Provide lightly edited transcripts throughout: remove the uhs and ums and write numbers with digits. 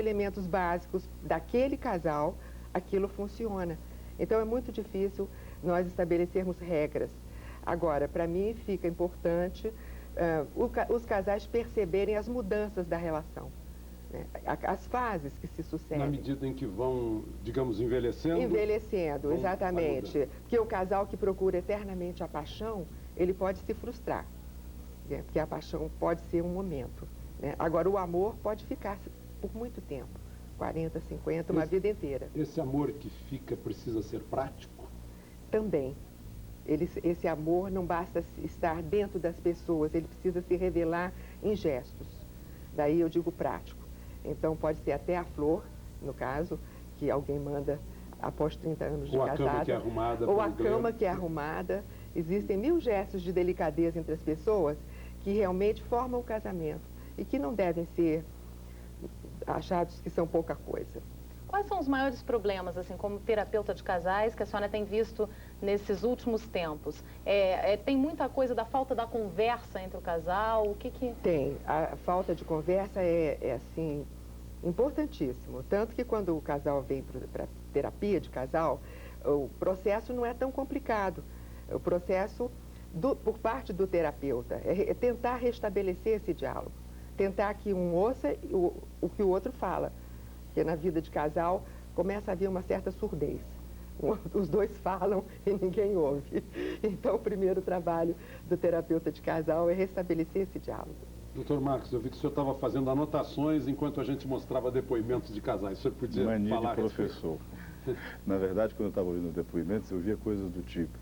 elementos básicos daquele casal, aquilo funciona. Então, é muito difícil nós estabelecermos regras. Agora, para mim, fica importante os casais perceberem as mudanças da relação, né? As fases que se sucedem. Na medida em que vão, digamos, envelhecendo? Envelhecendo, exatamente. Porque o casal que procura eternamente a paixão, ele pode se frustrar, né? Porque a paixão pode ser um momento, né? Agora, o amor pode ficar por muito tempo, 40, 50, uma vida inteira. Esse amor que fica precisa ser prático? Também. Esse amor não basta estar dentro das pessoas, ele precisa se revelar em gestos. Daí eu digo prático. Então pode ser até a flor, no caso, que alguém manda após 30 anos de casada. Ou a cama que é arrumada. Ou a cama que é arrumada. Existem 1000 gestos de delicadeza entre as pessoas que realmente formam o casamento e que não devem ser achados que são pouca coisa. Quais são os maiores problemas, assim, como terapeuta de casais, que a senhora tem visto nesses últimos tempos? Tem muita coisa da falta da conversa entre o casal? O que que... Tem. A falta de conversa assim, importantíssimo. Tanto que quando o casal vem para terapia de casal, o processo não é tão complicado. O processo, por parte do terapeuta, é tentar restabelecer esse diálogo. Tentar que um ouça o que o outro fala. Porque na vida de casal começa a haver uma certa surdez. Os dois falam e ninguém ouve. Então, o primeiro trabalho do terapeuta de casal é restabelecer esse diálogo. Doutor Marcos, eu vi que o senhor estava fazendo anotações enquanto a gente mostrava depoimentos de casais. O senhor podia Mania falar? De professor. Na verdade, quando eu estava ouvindo depoimentos, eu via coisas do tipo: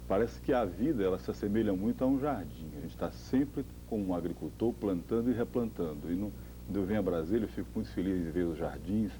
parece que a vida ela se assemelha muito a um jardim. A gente está sempre como um agricultor plantando e replantando. Quando eu venho a Brasília, eu fico muito feliz de ver os jardins,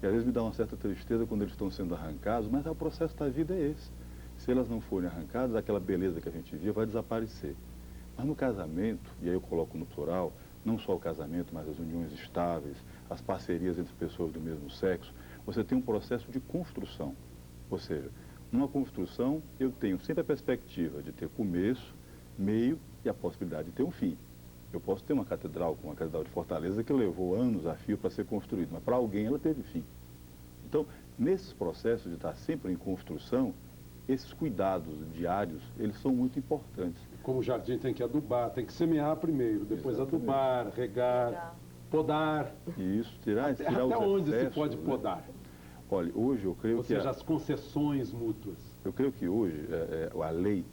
e às vezes me dá uma certa tristeza quando eles estão sendo arrancados, mas o processo da vida é esse. Se elas não forem arrancadas, aquela beleza que a gente via vai desaparecer. Mas no casamento, e aí eu coloco no plural, não só o casamento, mas as uniões estáveis, as parcerias entre pessoas do mesmo sexo, você tem um processo de construção. Ou seja, numa construção eu tenho sempre a perspectiva de ter começo, meio e a possibilidade de ter um fim. Eu posso ter uma catedral, como a Catedral de Fortaleza, que levou anos a fio para ser construída, mas para alguém ela teve fim. Então, nesses processos de estar sempre em construção, esses cuidados diários, eles são muito importantes. Como o jardim tem que adubar, tem que semear primeiro, depois Exatamente. adubar, regar, podar. Isso, tirar Até os onde excessos, se pode podar? Né? Olha, hoje eu creio Ou que... seja, as concessões mútuas. Eu creio que hoje a lei,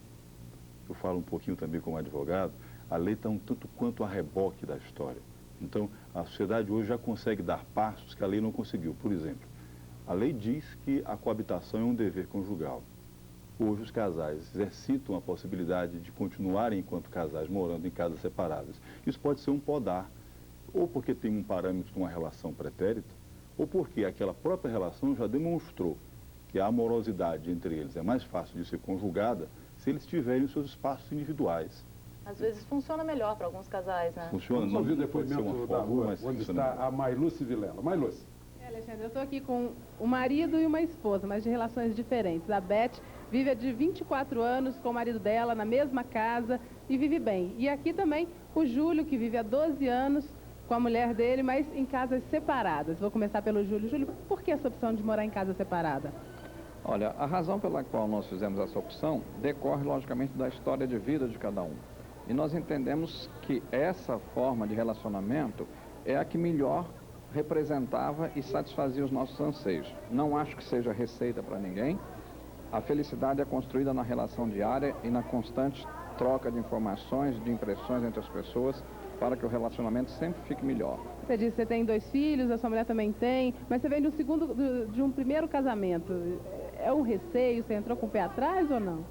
eu falo um pouquinho também como advogado, a lei está um tanto quanto a reboque da história. Então, a sociedade hoje já consegue dar passos que a lei não conseguiu. Por exemplo, a lei diz que a coabitação é um dever conjugal. Hoje os casais exercitam a possibilidade de continuarem enquanto casais morando em casas separadas. Isso pode ser um podar, ou porque tem um parâmetro de uma relação pretérita, ou porque aquela própria relação já demonstrou que a amorosidade entre eles é mais fácil de ser conjugada se eles tiverem os seus espaços individuais. Às vezes funciona melhor para alguns casais, né? Funciona. Vamos ouvir o Pode ser depoimento uma da forma, rua, mas onde funciona está melhor. a Mailuce Vilela. Mailuce. Alexandre, eu estou aqui com um marido e uma esposa, mas de relações diferentes. A Beth vive há de 24 anos com o marido dela na mesma casa e vive bem. E aqui também o Júlio, que vive há 12 anos com a mulher dele, mas em casas separadas. Vou começar pelo Júlio. Júlio, por que essa opção de morar em casa separada? Olha, a razão pela qual nós fizemos essa opção decorre, logicamente, da história de vida de cada um. E nós entendemos que essa forma de relacionamento é a que melhor representava e satisfazia os nossos anseios. Não acho que seja receita para ninguém. A felicidade é construída na relação diária e na constante troca de informações, de impressões entre as pessoas, para que o relacionamento sempre fique melhor. Você disse que você tem 2 filhos, a sua mulher também tem, mas você vem de um primeiro casamento. É um receio? Você entrou com o pé atrás ou não?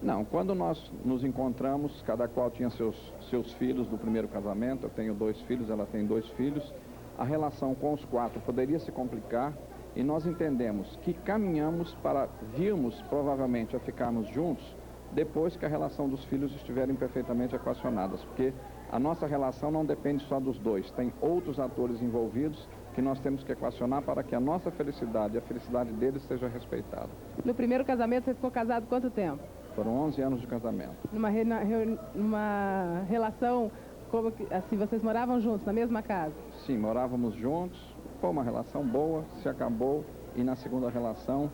Não, quando nós nos encontramos, cada qual tinha seus filhos do primeiro casamento. Eu tenho 2 filhos, ela tem 2 filhos. A relação com os 4 poderia se complicar e nós entendemos que caminhamos para virmos, provavelmente, a ficarmos juntos depois que a relação dos filhos estiverem perfeitamente equacionadas, porque a nossa relação não depende só dos 2, tem outros atores envolvidos que nós temos que equacionar para que a nossa felicidade e a felicidade deles seja respeitada. No primeiro casamento, você ficou casado quanto tempo? Foram 11 anos de casamento. Numa relação, como que, assim, vocês moravam juntos, na mesma casa? Sim, morávamos juntos, Foi uma relação boa, se acabou, e na segunda relação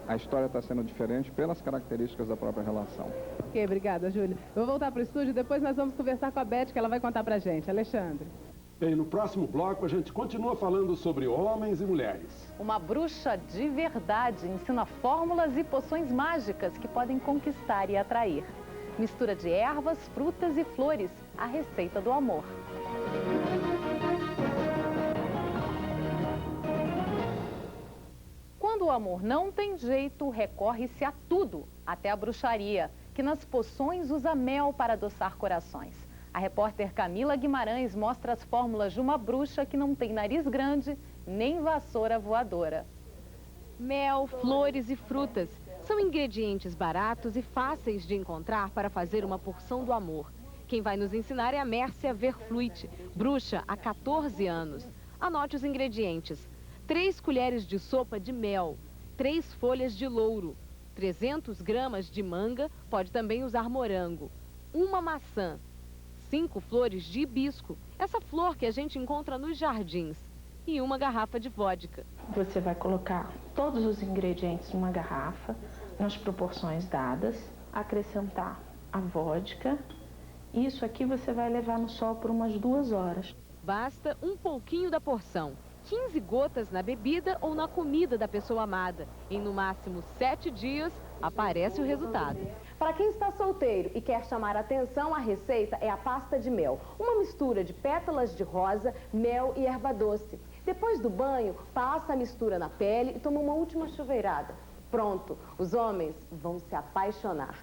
a história está sendo diferente pelas características da própria relação. Ok, obrigada, Júlia. Eu vou voltar para o estúdio, depois nós vamos conversar com a Beth, que ela vai contar pra gente. Alexandre. Bem, no próximo bloco a gente continua falando sobre homens e mulheres. Uma bruxa de verdade ensina fórmulas e poções mágicas que podem conquistar e atrair. Mistura de ervas, frutas e flores, a receita do amor. Quando o amor não tem jeito, recorre-se a tudo, até a bruxaria, que nas poções usa mel para adoçar corações. A repórter Camila Guimarães mostra as fórmulas de uma bruxa que não tem nariz grande, nem vassoura voadora. Mel, flores e frutas são ingredientes baratos e fáceis de encontrar para fazer uma porção do amor. Quem vai nos ensinar é a Mércia Verfluit, bruxa há 14 anos. Anote os ingredientes: 3 colheres de sopa de mel, 3 folhas de louro, 300 gramas de manga, pode também usar morango, 1 maçã, 5 flores de hibisco, essa flor que a gente encontra nos jardins, e 1 garrafa de vodka. Você vai colocar todos os ingredientes numa garrafa, nas proporções dadas, acrescentar a vodka. Isso aqui você vai levar no sol por umas 2 horas. Basta um pouquinho da porção. 15 gotas na bebida ou na comida da pessoa amada. Em no máximo 7 dias, aparece o resultado. Para quem está solteiro e quer chamar a atenção, a receita é a pasta de mel. Uma mistura de pétalas de rosa, mel e erva doce. Depois do banho, passa a mistura na pele e toma uma última chuveirada. Pronto, os homens vão se apaixonar.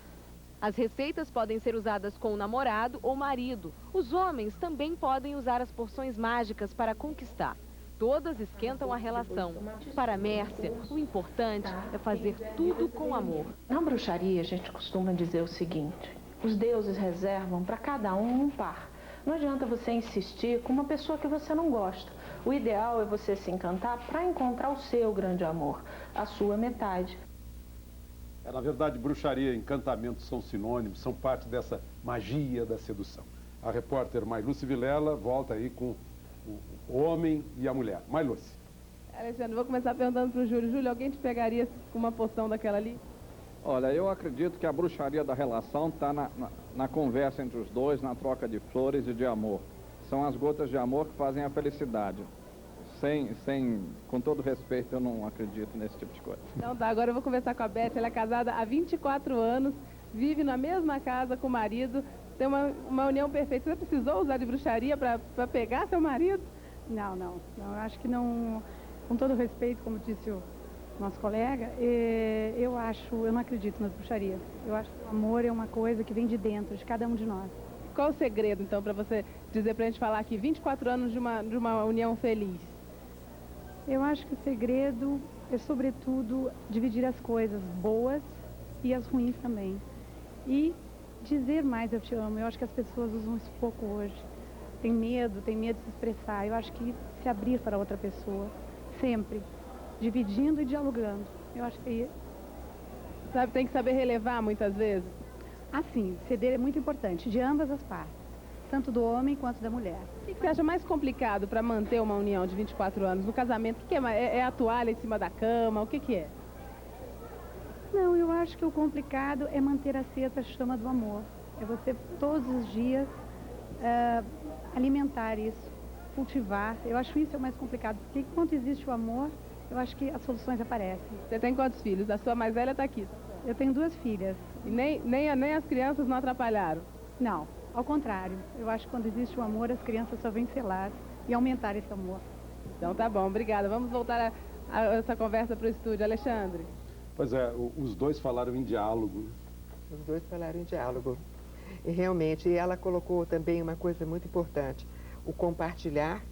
As receitas podem ser usadas com o namorado ou marido. Os homens também podem usar as porções mágicas para conquistar. Todas esquentam a relação. Para a Mércia, o importante é fazer tudo com amor. Na bruxaria, a gente costuma dizer o seguinte: os deuses reservam para cada um par. Não adianta você insistir com uma pessoa que você não gosta. O ideal é você se encantar para encontrar o seu grande amor, a sua metade. Na verdade, bruxaria e encantamento são sinônimos, são parte dessa magia da sedução. A repórter Mailúcia Vilela volta aí com o homem e a mulher. Mailúcia. Alexandre, vou começar perguntando para o Júlio. Júlio, alguém te pegaria com uma poção daquela ali? Olha, eu acredito que a bruxaria da relação está na conversa entre os dois, na troca de flores e de amor. São as gotas de amor que fazem a felicidade. Com todo respeito, eu não acredito nesse tipo de coisa. Então tá, agora eu vou conversar com a Beth. Ela é casada há 24 anos, vive na mesma casa com o marido, tem uma união perfeita. Você precisou usar de bruxaria para pegar seu marido? Não. Eu acho que não, com todo respeito, como disse o nosso colega, eu não acredito nas bruxarias. Eu acho que o amor é uma coisa que vem de dentro, de cada um de nós. Qual o segredo, então, para você dizer, para a gente falar aqui, 24 anos de uma união feliz? Eu acho que o segredo é, sobretudo, dividir as coisas boas e as ruins também. E dizer mais eu te amo. Eu acho que as pessoas usam isso pouco hoje. Tem medo de se expressar. Eu acho que se abrir para outra pessoa, sempre, dividindo e dialogando. Eu acho que tem que saber relevar muitas vezes. Assim, ceder é muito importante, de ambas as partes. Tanto do homem quanto da mulher. O que você acha mais complicado para manter uma união de 24 anos no casamento? O que é a toalha em cima da cama? O que é? Não, eu acho que o complicado é manter acesa a chama do amor. É você todos os dias alimentar isso, cultivar. Eu acho isso é o mais complicado, porque enquanto existe o amor, eu acho que as soluções aparecem. Você tem quantos filhos? A sua mais velha está aqui. Eu tenho 2 filhas. E nem as crianças não atrapalharam? Não. Ao contrário, eu acho que quando existe o amor, as crianças só vêm selar e aumentar esse amor. Então tá bom, obrigada. Vamos voltar a essa conversa para o estúdio. Alexandre. Pois é, os dois falaram em diálogo. Os dois falaram em diálogo. E realmente, ela colocou também uma coisa muito importante, o compartilhar,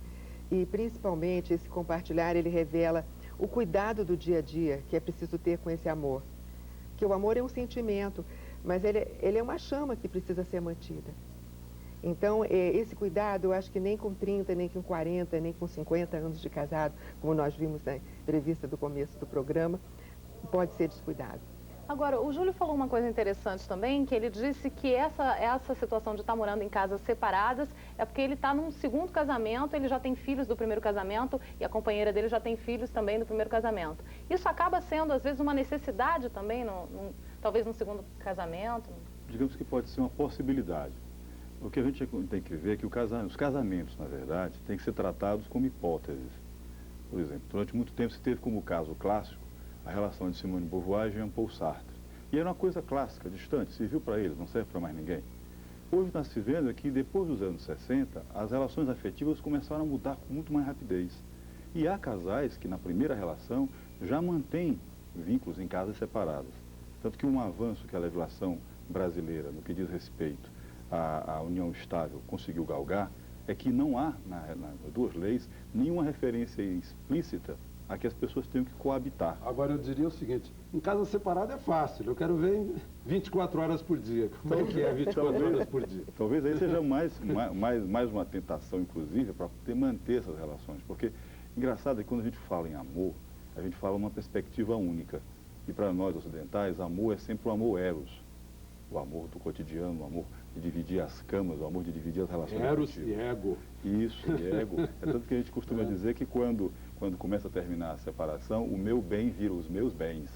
e principalmente esse compartilhar, ele revela o cuidado do dia a dia que é preciso ter com esse amor. Que o amor é um sentimento, mas ele é uma chama que precisa ser mantida. Então, esse cuidado, eu acho que nem com 30, nem com 40, nem com 50 anos de casado, como nós vimos na entrevista do começo do programa, pode ser descuidado. Agora, o Júlio falou uma coisa interessante também, que ele disse que essa situação de estar morando em casas separadas é porque ele está num segundo casamento, ele já tem filhos do primeiro casamento e a companheira dele já tem filhos também do primeiro casamento. Isso acaba sendo, às vezes, uma necessidade também, talvez no segundo casamento? Digamos que pode ser uma possibilidade. O que a gente tem que ver é que os casamentos, na verdade, têm que ser tratados como hipóteses. Por exemplo, durante muito tempo se teve como caso clássico a relação de Simone de Beauvoir e Jean Paul Sartre. E era uma coisa clássica, distante, serviu para eles, não serve para mais ninguém. Hoje nós se vendo que depois dos anos 60, as relações afetivas começaram a mudar com muito mais rapidez. E há casais que na primeira relação já mantêm vínculos em casas separadas. Tanto que um avanço que a legislação brasileira, no que diz respeito à união estável, conseguiu galgar, é que não há, nas duas leis, nenhuma referência explícita a que as pessoas tenham que coabitar. Agora, eu diria o seguinte, em casa separada é fácil, eu quero ver em 24 horas por dia. Como é que é 24 horas por dia? Talvez aí seja mais uma tentação, inclusive, para poder manter essas relações. Porque, engraçado é que quando a gente fala em amor, a gente fala uma perspectiva única. E para nós ocidentais, amor é sempre o amor eros. O amor do cotidiano, o amor de dividir as camas, o amor de dividir as relações. Eros e ego. Isso, e ego. É tanto que a gente costuma dizer que quando começa a terminar a separação, o meu bem vira os meus bens.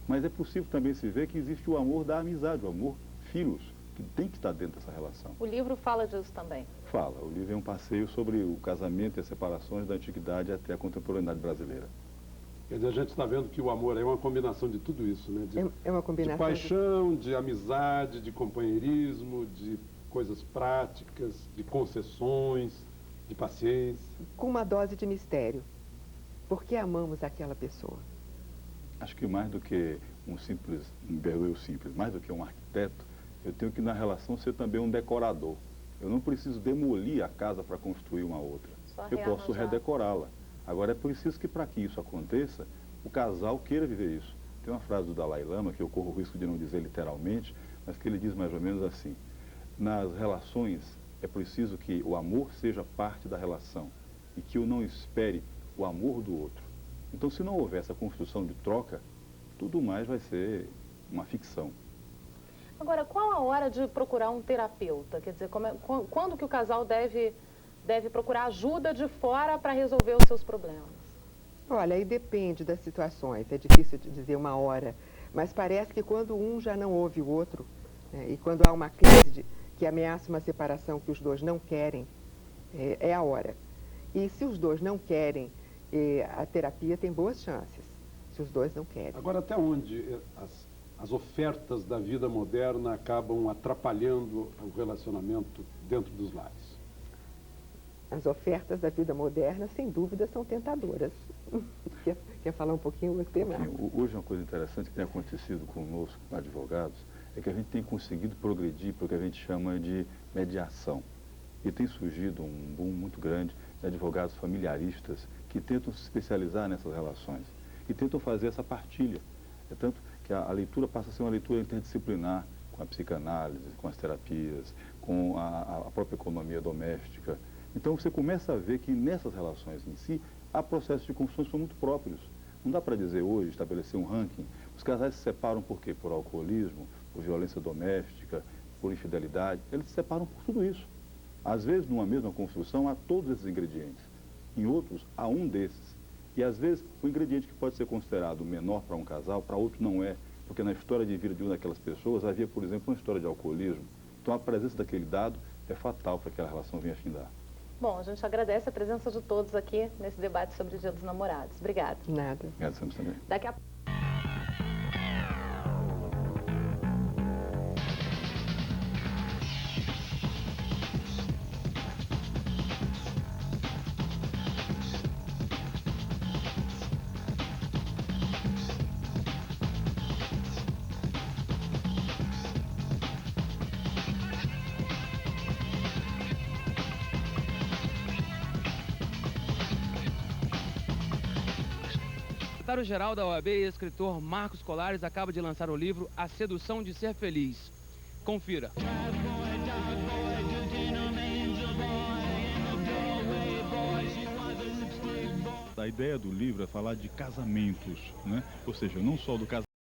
Mas é possível também se ver que existe o amor da amizade, o amor filhos, que tem que estar dentro dessa relação. O livro fala disso também? Fala. O livro é um passeio sobre o casamento e as separações da antiguidade até a contemporaneidade brasileira. Quer dizer, a gente está vendo que o amor é uma combinação de tudo isso, né? É uma combinação de paixão, de amizade, de companheirismo, de coisas práticas, de concessões, de paciência. Com uma dose de mistério. Por que amamos aquela pessoa? Acho que mais do que um berleiro simples, mais do que um arquiteto, eu tenho que na relação ser também um decorador. Eu não preciso demolir a casa para construir uma outra. Eu posso redecorá-la. Agora, é preciso que, para que isso aconteça, o casal queira viver isso. Tem uma frase do Dalai Lama, que eu corro o risco de não dizer literalmente, mas que ele diz mais ou menos assim: nas relações, é preciso que o amor seja parte da relação e que eu não espere o amor do outro. Então, se não houver essa construção de troca, tudo mais vai ser uma ficção. Agora, qual a hora de procurar um terapeuta? Quer dizer, quando que o casal deve procurar ajuda de fora para resolver os seus problemas? Olha, aí depende das situações, é difícil de dizer uma hora, mas parece que quando um já não ouve o outro, né, e quando há uma crise que ameaça uma separação que os dois não querem, é a hora. E se os dois não querem, a terapia tem boas chances, se os dois não querem. Agora, até onde as ofertas da vida moderna acabam atrapalhando o relacionamento dentro dos lares? As ofertas da vida moderna, sem dúvida, são tentadoras. Quer falar um pouquinho você, Marcos? Hoje, uma coisa interessante que tem acontecido conosco, advogados, é que a gente tem conseguido progredir para o que a gente chama de mediação. E tem surgido um boom muito grande de advogados familiaristas que tentam se especializar nessas relações e tentam fazer essa partilha. É tanto que a leitura passa a ser uma leitura interdisciplinar, com a psicanálise, com as terapias, com a própria economia doméstica. Então você começa a ver que nessas relações em si, há processos de construção que são muito próprios. Não dá para dizer hoje, estabelecer um ranking. Os casais se separam por quê? Por alcoolismo, por violência doméstica, por infidelidade. Eles se separam por tudo isso. Às vezes, numa mesma construção, há todos esses ingredientes. Em outros, há um desses. E às vezes, o ingrediente que pode ser considerado menor para um casal, para outro não é. Porque na história de vida de uma daquelas pessoas, havia, por exemplo, uma história de alcoolismo. Então a presença daquele dado é fatal para que aquela relação venha a findar. Bom, a gente agradece a presença de todos aqui nesse debate sobre o Dia dos Namorados. Obrigada. Nada. Agradecemos também. Daqui a O secretário-geral da OAB e escritor Marcos Colares acaba de lançar o livro A Sedução de Ser Feliz. Confira. A ideia do livro é falar de casamentos, né? Ou seja, não só do casamento.